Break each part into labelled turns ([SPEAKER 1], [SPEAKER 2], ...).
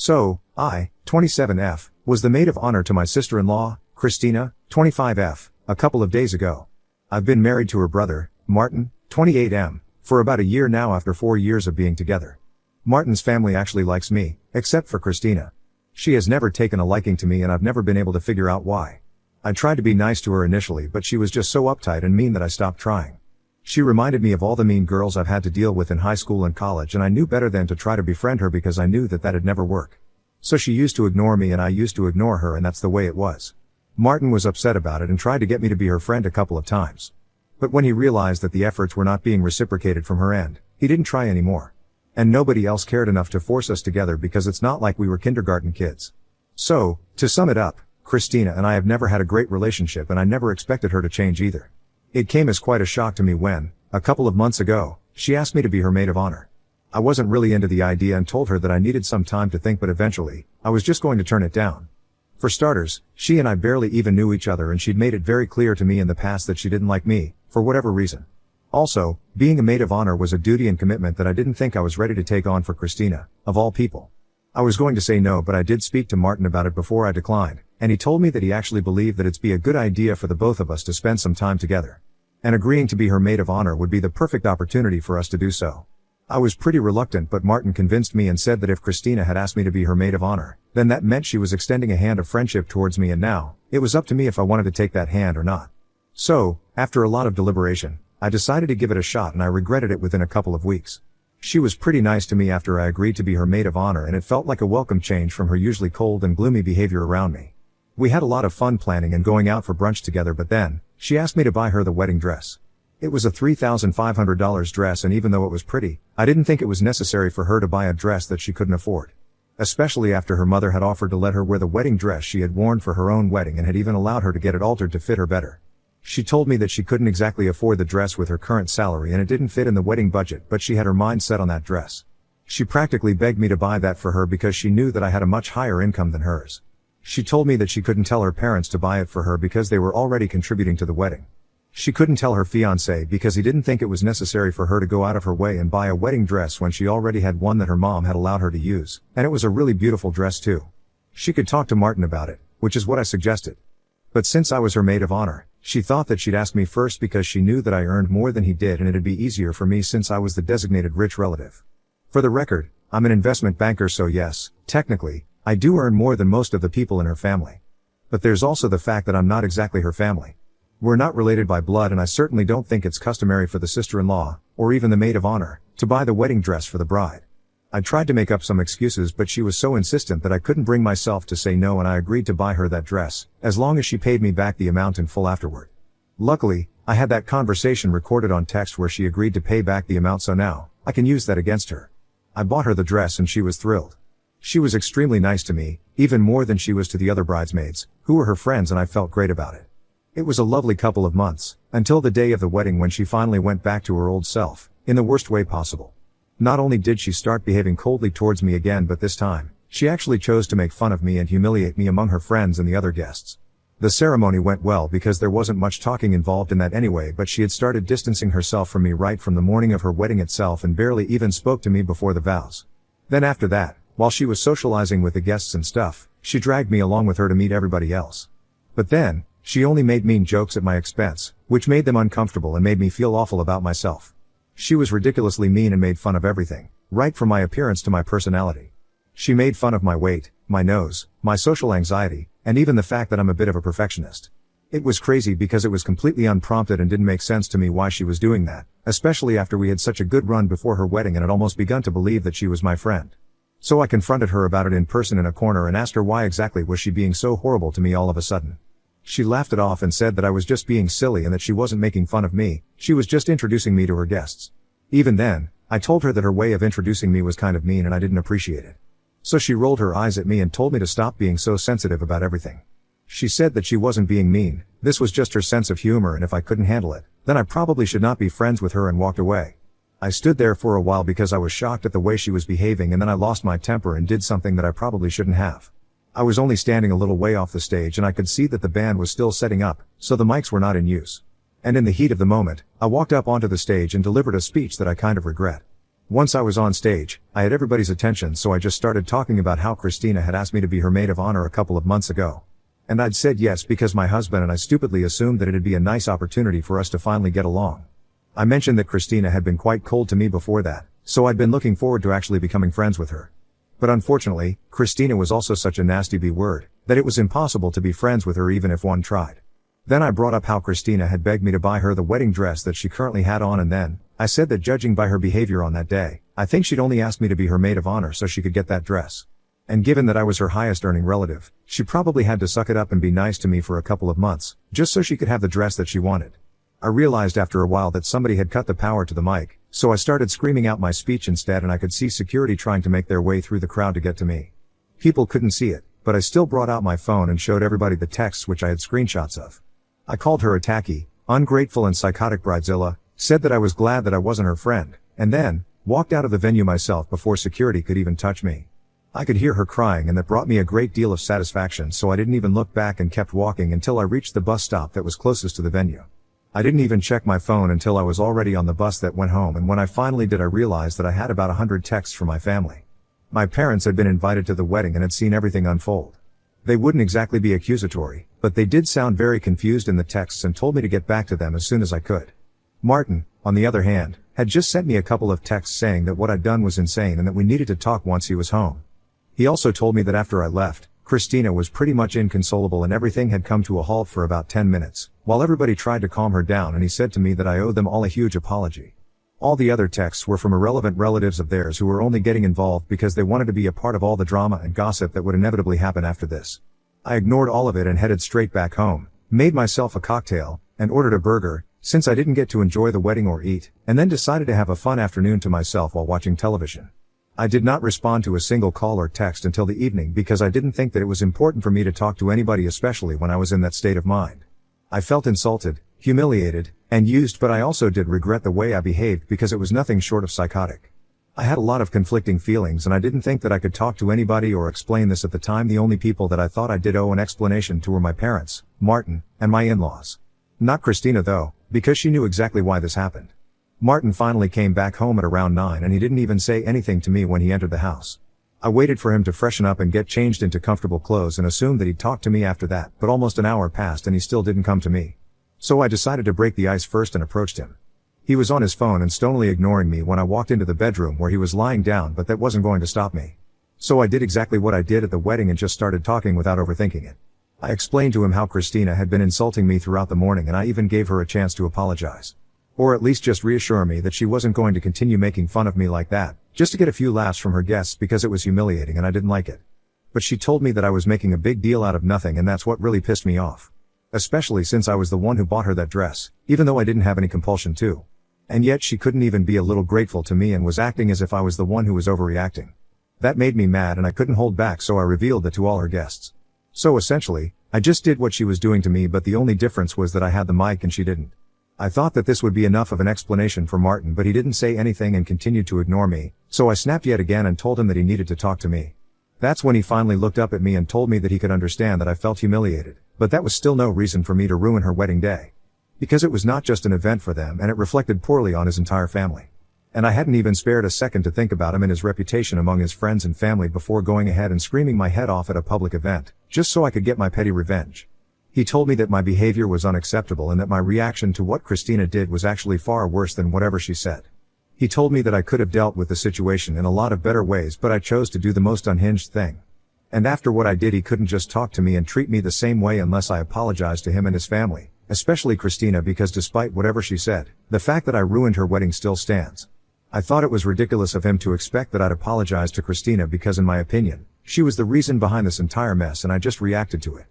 [SPEAKER 1] So, I, 27F, was the maid of honor to my sister-in-law, Christina, 25F, a couple of days ago. I've been married to her brother, Martin, 28M, for about a year now after 4 years of being together. Martin's family actually likes me, except for Christina. She has never taken a liking to me and I've never been able to figure out why. I tried to be nice to her initially but she was just so uptight and mean that I stopped trying. She reminded me of all the mean girls I've had to deal with in high school and college and I knew better than to try to befriend her because I knew that that'd never work. So she used to ignore me and I used to ignore her and that's the way it was. Martin was upset about it and tried to get me to be her friend a couple of times. But when he realized that the efforts were not being reciprocated from her end, he didn't try anymore. And nobody else cared enough to force us together because it's not like we were kindergarten kids. So, to sum it up, Christina and I have never had a great relationship and I never expected her to change either. It came as quite a shock to me when, a couple of months ago, she asked me to be her maid of honor. I wasn't really into the idea and told her that I needed some time to think but eventually, I was just going to turn it down. For starters, she and I barely even knew each other and she'd made it very clear to me in the past that she didn't like me, for whatever reason. Also, being a maid of honor was a duty and commitment that I didn't think I was ready to take on for Christina, of all people. I was going to say no but I did speak to Martin about it before I declined, and he told me that he actually believed that it'd be a good idea for the both of us to spend some time together. And agreeing to be her maid of honor would be the perfect opportunity for us to do so. I was pretty reluctant but Martin convinced me and said that if Christina had asked me to be her maid of honor, then that meant she was extending a hand of friendship towards me and now, it was up to me if I wanted to take that hand or not. So, after a lot of deliberation, I decided to give it a shot and I regretted it within a couple of weeks. She was pretty nice to me after I agreed to be her maid of honor and it felt like a welcome change from her usually cold and gloomy behavior around me. We had a lot of fun planning and going out for brunch together but then, she asked me to buy her the wedding dress. It was a $3,500 dress and even though it was pretty, I didn't think it was necessary for her to buy a dress that she couldn't afford. Especially after her mother had offered to let her wear the wedding dress she had worn for her own wedding and had even allowed her to get it altered to fit her better. She told me that she couldn't exactly afford the dress with her current salary and it didn't fit in the wedding budget but she had her mind set on that dress. She practically begged me to buy that for her because she knew that I had a much higher income than hers. She told me that she couldn't tell her parents to buy it for her because they were already contributing to the wedding. She couldn't tell her fiancé because he didn't think it was necessary for her to go out of her way and buy a wedding dress when she already had one that her mom had allowed her to use, and it was a really beautiful dress too. She could talk to Martin about it, which is what I suggested. But since I was her maid of honor, she thought that she'd ask me first because she knew that I earned more than he did and it'd be easier for me since I was the designated rich relative. For the record, I'm an investment banker so yes, technically, I do earn more than most of the people in her family. But there's also the fact that I'm not exactly her family. We're not related by blood and I certainly don't think it's customary for the sister-in-law, or even the maid of honor, to buy the wedding dress for the bride. I tried to make up some excuses but she was so insistent that I couldn't bring myself to say no and I agreed to buy her that dress, as long as she paid me back the amount in full afterward. Luckily, I had that conversation recorded on text where she agreed to pay back the amount so now, I can use that against her. I bought her the dress and she was thrilled. She was extremely nice to me, even more than she was to the other bridesmaids, who were her friends and I felt great about it. It was a lovely couple of months, until the day of the wedding when she finally went back to her old self, in the worst way possible. Not only did she start behaving coldly towards me again but this time, she actually chose to make fun of me and humiliate me among her friends and the other guests. The ceremony went well because there wasn't much talking involved in that anyway but she had started distancing herself from me right from the morning of her wedding itself and barely even spoke to me before the vows. Then after that, while she was socializing with the guests and stuff, she dragged me along with her to meet everybody else. But then, she only made mean jokes at my expense, which made them uncomfortable and made me feel awful about myself. She was ridiculously mean and made fun of everything, right from my appearance to my personality. She made fun of my weight, my nose, my social anxiety, and even the fact that I'm a bit of a perfectionist. It was crazy because it was completely unprompted and didn't make sense to me why she was doing that, especially after we had such a good run before her wedding and had almost begun to believe that she was my friend. So I confronted her about it in person in a corner and asked her why exactly was she being so horrible to me all of a sudden. She laughed it off and said that I was just being silly and that she wasn't making fun of me, she was just introducing me to her guests. Even then, I told her that her way of introducing me was kind of mean and I didn't appreciate it. So she rolled her eyes at me and told me to stop being so sensitive about everything. She said that she wasn't being mean, this was just her sense of humor and if I couldn't handle it, then I probably should not be friends with her and walked away. I stood there for a while because I was shocked at the way she was behaving and then I lost my temper and did something that I probably shouldn't have. I was only standing a little way off the stage and I could see that the band was still setting up, so the mics were not in use. And in the heat of the moment, I walked up onto the stage and delivered a speech that I kind of regret. Once I was on stage, I had everybody's attention, so I just started talking about how Christina had asked me to be her maid of honor a couple of months ago. And I'd said yes because my husband and I stupidly assumed that it'd be a nice opportunity for us to finally get along. I mentioned that Christina had been quite cold to me before that, so I'd been looking forward to actually becoming friends with her. But unfortunately, Christina was also such a nasty B word, that it was impossible to be friends with her even if one tried. Then I brought up how Christina had begged me to buy her the wedding dress that she currently had on, and then I said that judging by her behavior on that day, I think she'd only asked me to be her maid of honor so she could get that dress. And given that I was her highest earning relative, she probably had to suck it up and be nice to me for a couple of months, just so she could have the dress that she wanted. I realized after a while that somebody had cut the power to the mic, so I started screaming out my speech instead, and I could see security trying to make their way through the crowd to get to me. People couldn't see it, but I still brought out my phone and showed everybody the texts which I had screenshots of. I called her a tacky, ungrateful and psychotic bridezilla, said that I was glad that I wasn't her friend, and then walked out of the venue myself before security could even touch me. I could hear her crying, and that brought me a great deal of satisfaction, so I didn't even look back and kept walking until I reached the bus stop that was closest to the venue. I didn't even check my phone until I was already on the bus that went home, and when I finally did, I realized that I had about 100 texts from my family. My parents had been invited to the wedding and had seen everything unfold. They wouldn't exactly be accusatory, but they did sound very confused in the texts and told me to get back to them as soon as I could. Martin, on the other hand, had just sent me a couple of texts saying that what I'd done was insane and that we needed to talk once he was home. He also told me that after I left, Christina was pretty much inconsolable and everything had come to a halt for about 10 minutes, while everybody tried to calm her down, and he said to me that I owed them all a huge apology. All the other texts were from irrelevant relatives of theirs who were only getting involved because they wanted to be a part of all the drama and gossip that would inevitably happen after this. I ignored all of it and headed straight back home, made myself a cocktail, and ordered a burger, since I didn't get to enjoy the wedding or eat, and then decided to have a fun afternoon to myself while watching television. I did not respond to a single call or text until the evening because I didn't think that it was important for me to talk to anybody, especially when I was in that state of mind. I felt insulted, humiliated, and used, but I also did regret the way I behaved because it was nothing short of psychotic. I had a lot of conflicting feelings, and I didn't think that I could talk to anybody or explain this at the time. The only people that I thought I did owe an explanation to were my parents, Martin, and my in-laws. Not Christina though, because she knew exactly why this happened. Martin finally came back home at around 9, and he didn't even say anything to me when he entered the house. I waited for him to freshen up and get changed into comfortable clothes and assumed that he'd talk to me after that, but almost an hour passed and he still didn't come to me. So I decided to break the ice first and approached him. He was on his phone and stonily ignoring me when I walked into the bedroom where he was lying down, but that wasn't going to stop me. So I did exactly what I did at the wedding and just started talking without overthinking it. I explained to him how Christina had been insulting me throughout the morning, and I even gave her a chance to apologize. Or at least just reassure me that she wasn't going to continue making fun of me like that, just to get a few laughs from her guests, because it was humiliating and I didn't like it. But she told me that I was making a big deal out of nothing, and that's what really pissed me off. Especially since I was the one who bought her that dress, even though I didn't have any compulsion to. And yet she couldn't even be a little grateful to me and was acting as if I was the one who was overreacting. That made me mad and I couldn't hold back, so I revealed it to all her guests. So essentially, I just did what she was doing to me, but the only difference was that I had the mic and she didn't. I thought that this would be enough of an explanation for Martin, but he didn't say anything and continued to ignore me, so I snapped yet again and told him that he needed to talk to me. That's when he finally looked up at me and told me that he could understand that I felt humiliated, but that was still no reason for me to ruin her wedding day. Because it was not just an event for them, and it reflected poorly on his entire family. And I hadn't even spared a second to think about him and his reputation among his friends and family before going ahead and screaming my head off at a public event, just so I could get my petty revenge. He told me that my behavior was unacceptable and that my reaction to what Christina did was actually far worse than whatever she said. He told me that I could have dealt with the situation in a lot of better ways, but I chose to do the most unhinged thing. And after what I did, he couldn't just talk to me and treat me the same way unless I apologized to him and his family, especially Christina, because despite whatever she said, the fact that I ruined her wedding still stands. I thought it was ridiculous of him to expect that I'd apologize to Christina because, in my opinion, she was the reason behind this entire mess, and I just reacted to it.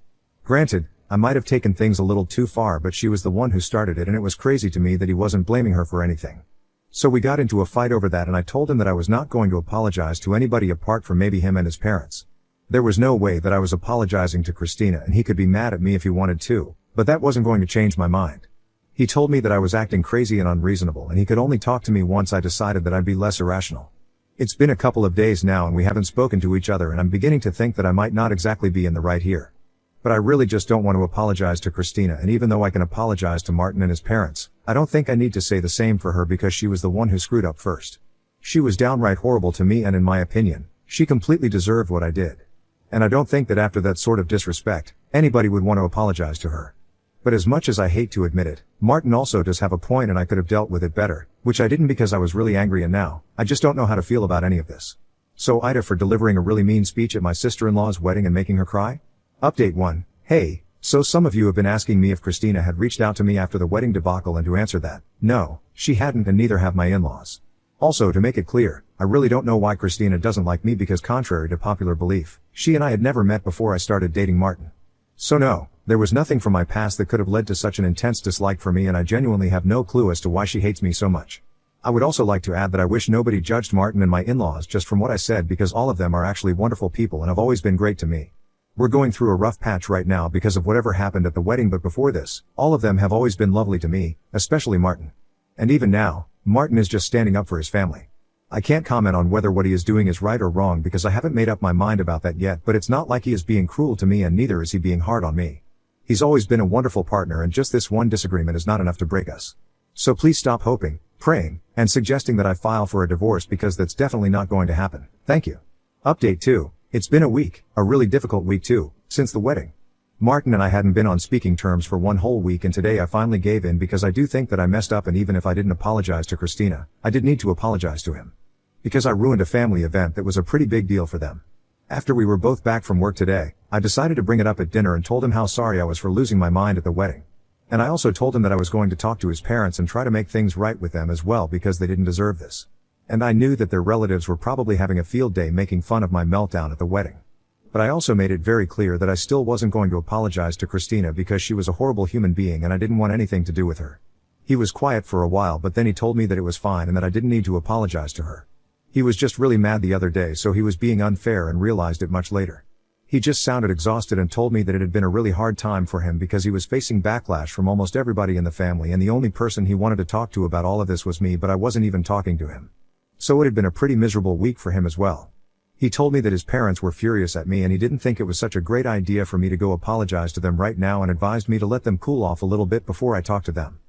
[SPEAKER 1] Granted, I might have taken things a little too far, but she was the one who started it, and it was crazy to me that he wasn't blaming her for anything. So we got into a fight over that, and I told him that I was not going to apologize to anybody apart from maybe him and his parents. There was no way that I was apologizing to Christina, and he could be mad at me if he wanted to, but that wasn't going to change my mind. He told me that I was acting crazy and unreasonable, and he could only talk to me once I decided that I'd be less irrational. It's been a couple of days now and we haven't spoken to each other, and I'm beginning to think that I might not exactly be in the right here. But I really just don't want to apologize to Christina, and even though I can apologize to Martin and his parents, I don't think I need to say the same for her because she was the one who screwed up first. She was downright horrible to me, and in my opinion, she completely deserved what I did. And I don't think that after that sort of disrespect, anybody would want to apologize to her. But as much as I hate to admit it, Martin also does have a point, and I could have dealt with it better, which I didn't because I was really angry, and now, I just don't know how to feel about any of this. So Ida for delivering a really mean speech at my sister-in-law's wedding and making her cry? Update 1. Hey, so some of you have been asking me if Christina had reached out to me after the wedding debacle, and to answer that, no, she hadn't, and neither have my in-laws. Also, to make it clear, I really don't know why Christina doesn't like me, because contrary to popular belief, she and I had never met before I started dating Martin. So no, there was nothing from my past that could have led to such an intense dislike for me, and I genuinely have no clue as to why she hates me so much. I would also like to add that I wish nobody judged Martin and my in-laws just from what I said, because all of them are actually wonderful people and have always been great to me. We're going through a rough patch right now because of whatever happened at the wedding, but before this, all of them have always been lovely to me, especially Martin. And even now, Martin is just standing up for his family. I can't comment on whether what he is doing is right or wrong because I haven't made up my mind about that yet, but it's not like he is being cruel to me, and neither is he being hard on me. He's always been a wonderful partner, and just this one disagreement is not enough to break us. So please stop hoping, praying, and suggesting that I file for a divorce, because that's definitely not going to happen. Thank you. Update 2. It's been a week, a really difficult week too, since the wedding. Martin and I hadn't been on speaking terms for one whole week, and today I finally gave in because I do think that I messed up, and even if I didn't apologize to Christina, I did need to apologize to him. Because I ruined a family event that was a pretty big deal for them. After we were both back from work today, I decided to bring it up at dinner and told him how sorry I was for losing my mind at the wedding. And I also told him that I was going to talk to his parents and try to make things right with them as well, because they didn't deserve this. And I knew that their relatives were probably having a field day making fun of my meltdown at the wedding. But I also made it very clear that I still wasn't going to apologize to Christina because she was a horrible human being and I didn't want anything to do with her. He was quiet for a while, but then he told me that it was fine and that I didn't need to apologize to her. He was just really mad the other day, so he was being unfair, and realized it much later. He just sounded exhausted and told me that it had been a really hard time for him because he was facing backlash from almost everybody in the family, and the only person he wanted to talk to about all of this was me, but I wasn't even talking to him. So it had been a pretty miserable week for him as well. He told me that his parents were furious at me and he didn't think it was such a great idea for me to go apologize to them right now, and advised me to let them cool off a little bit before I talked to them.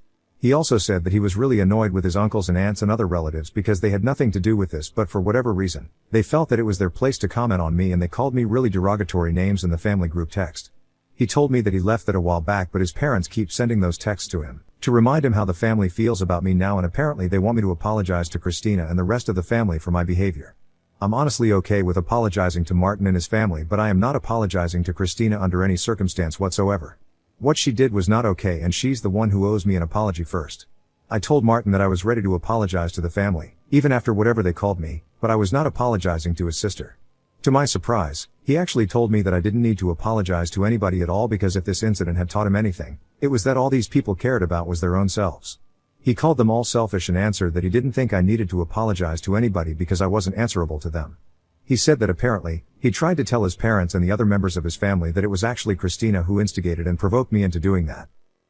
[SPEAKER 1] He also said that he was really annoyed with his uncles and aunts and other relatives because they had nothing to do with this, but for whatever reason, they felt that it was their place to comment on me, and they called me really derogatory names in the family group text. He told me that he left that a while back, but his parents keep sending those texts to him to remind him how the family feels about me now, and apparently they want me to apologize to Christina and the rest of the family for my behavior. I'm honestly okay with apologizing to Martin and his family, but I am not apologizing to Christina under any circumstance whatsoever. What she did was not okay, and she's the one who owes me an apology first. I told Martin that I was ready to apologize to the family, even after whatever they called me, but I was not apologizing to his sister. To my surprise, he actually told me that I didn't need to apologize to anybody at all, because if this incident had taught him anything, it was that all these people cared about was their own selves. He called them all selfish and answered that he didn't think I needed to apologize to anybody because I wasn't answerable to them. He said that apparently, he tried to tell his parents and the other members of his family that it was actually Christina who instigated and provoked me into doing that.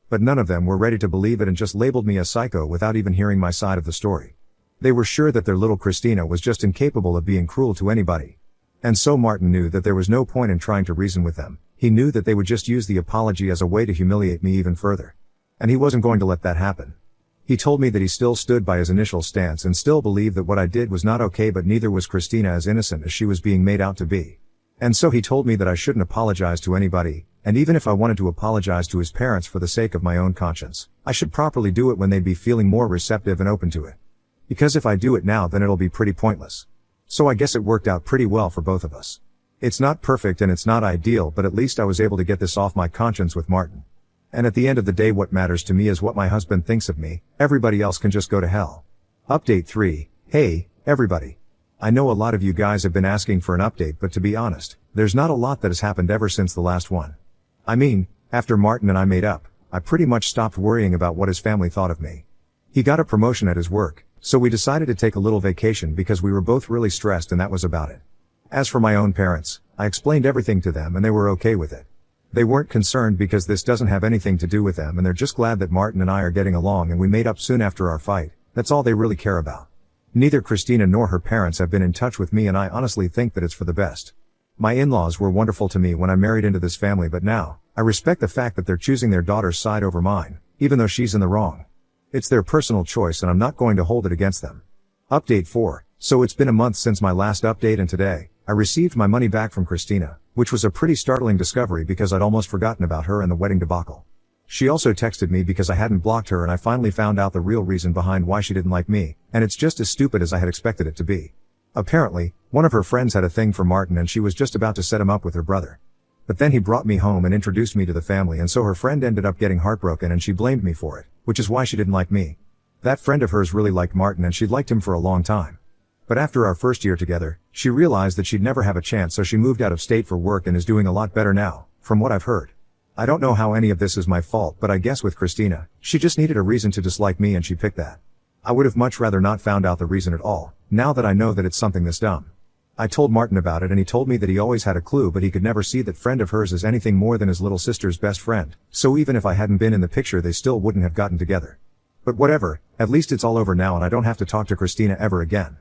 [SPEAKER 1] But none of them were ready to believe it and just labeled me a psycho without even hearing my side of the story. They were sure that their little Christina was just incapable of being cruel to anybody. And so Martin knew that there was no point in trying to reason with them. He knew that they would just use the apology as a way to humiliate me even further. And he wasn't going to let that happen. He told me that he still stood by his initial stance and still believed that what I did was not okay, but neither was Christina as innocent as she was being made out to be. And so he told me that I shouldn't apologize to anybody, and even if I wanted to apologize to his parents for the sake of my own conscience, I should properly do it when they'd be feeling more receptive and open to it. Because if I do it now, then it'll be pretty pointless. So I guess it worked out pretty well for both of us. It's not perfect and it's not ideal, but at least I was able to get this off my conscience with Martin. And at the end of the day, what matters to me is what my husband thinks of me. Everybody else can just go to hell. Update 3. Hey, everybody. I know a lot of you guys have been asking for an update, but to be honest, there's not a lot that has happened ever since the last one. I mean, after Martin and I made up, I pretty much stopped worrying about what his family thought of me. He got a promotion at his work, so we decided to take a little vacation because we were both really stressed, and that was about it. As for my own parents, I explained everything to them and they were okay with it. They weren't concerned because this doesn't have anything to do with them, and they're just glad that Martin and I are getting along and we made up soon after our fight. That's all they really care about. Neither Christina nor her parents have been in touch with me, and I honestly think that it's for the best. My in-laws were wonderful to me when I married into this family, but now, I respect the fact that they're choosing their daughter's side over mine, even though she's in the wrong. It's their personal choice and I'm not going to hold it against them. Update 4. So it's been a month since my last update, and today, I received my money back from Christina, which was a pretty startling discovery because I'd almost forgotten about her and the wedding debacle. She also texted me because I hadn't blocked her, and I finally found out the real reason behind why she didn't like me, and it's just as stupid as I had expected it to be. Apparently, one of her friends had a thing for Martin and she was just about to set him up with her brother. But then he brought me home and introduced me to the family, and so her friend ended up getting heartbroken and she blamed me for it, which is why she didn't like me. That friend of hers really liked Martin and she'd liked him for a long time. But after our first year together, she realized that she'd never have a chance, so she moved out of state for work and is doing a lot better now, from what I've heard. I don't know how any of this is my fault, but I guess with Christina, she just needed a reason to dislike me and she picked that. I would have much rather not found out the reason at all, now that I know that it's something this dumb. I told Martin about it and he told me that he always had a clue, but he could never see that friend of hers as anything more than his little sister's best friend, so even if I hadn't been in the picture they still wouldn't have gotten together. But whatever, at least it's all over now and I don't have to talk to Christina ever again.